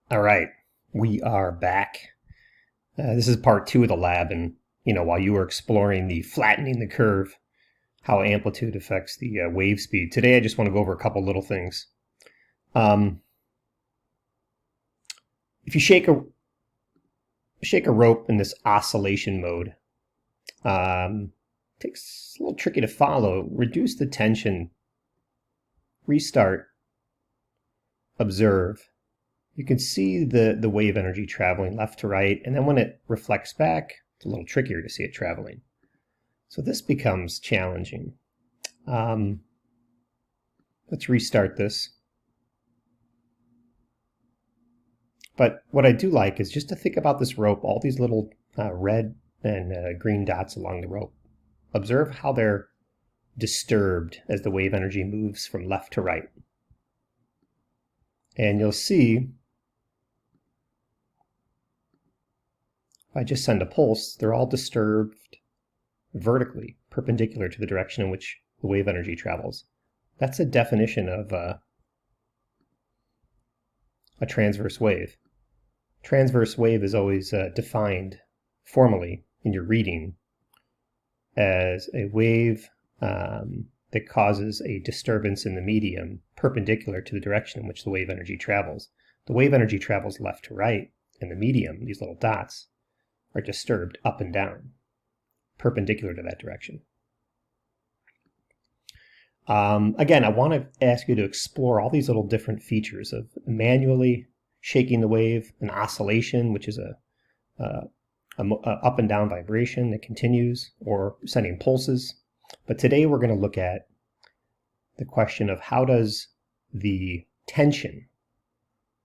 All right, we are back. This is part two of the lab, and while you were exploring the flattening the curve, how amplitude affects the wave speed. Today, I just want to go over a couple little things. If you shake a rope in this oscillation mode, it's a little tricky to follow. Reduce the tension, restart, observe. You can see the wave energy traveling left to right, and then when it reflects back, it's a little trickier to see it traveling. So this becomes challenging. Let's restart this. But what I do like is just to think about this rope, all these little red and green dots along the rope. Observe how they're disturbed as the wave energy moves from left to right. And you'll see, if I just send a pulse, they're all disturbed vertically, perpendicular to the direction in which the wave energy travels. That's a definition of a transverse wave. Transverse wave is always defined formally in your reading as a wave that causes a disturbance in the medium perpendicular to the direction in which the wave energy travels. The wave energy travels left to right, and the medium, these little dots, are disturbed up and down, perpendicular to that direction. Again, I want to ask you to explore all these little different features of manually shaking the wave, an oscillation, which is a up and down vibration that continues, or sending pulses. But today we're going to look at the question of how does the tension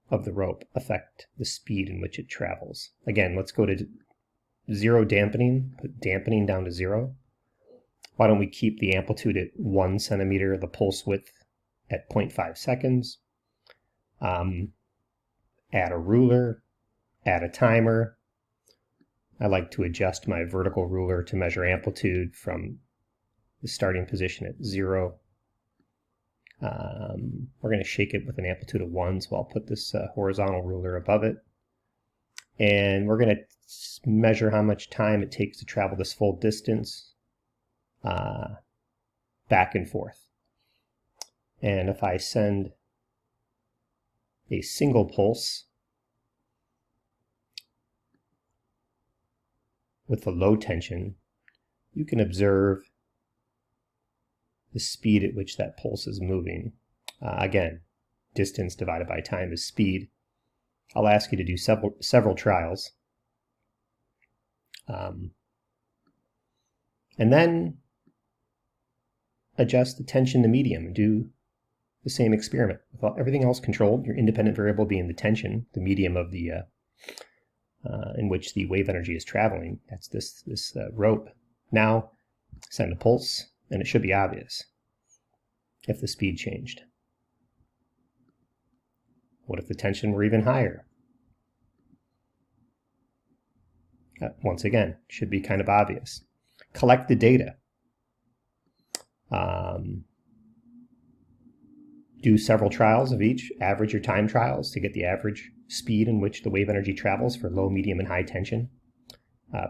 of the rope affect the speed in which it travels. Again, let's go to zero dampening, put dampening down to 0. Why don't we keep the amplitude at 1 centimeter, the pulse width at 0.5 seconds. Add a ruler, add a timer. I like to adjust my vertical ruler to measure amplitude from the starting position at 0. We're going to shake it with an amplitude of 1, so I'll put this horizontal ruler above it. And we're going to measure how much time it takes to travel this full distance back and forth. And if I send a single pulse with the low tension, you can observe the speed at which that pulse is moving. Again, distance divided by time is speed. I'll ask you to do several trials. And then adjust the tension to medium and do the same experiment. With everything else controlled, your independent variable being the tension, the medium of the in which the wave energy is traveling. That's this rope. Now send a pulse, and it should be obvious if the speed changed. What if the tension were even higher? Once again, should be kind of obvious. Collect the data. Do several trials of each, average your time trials to get the average speed in which the wave energy travels for low, medium, and high tension.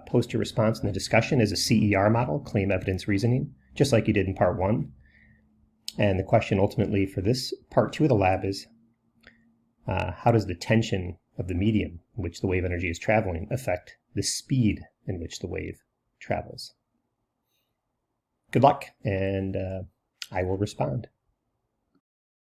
Post your response in the discussion as a CER model, claim evidence reasoning, just like you did in part 1. And the question ultimately for this part 2 of the lab is, how does the tension of the medium in which the wave energy is traveling affect the speed in which the wave travels? Good luck, and I will respond.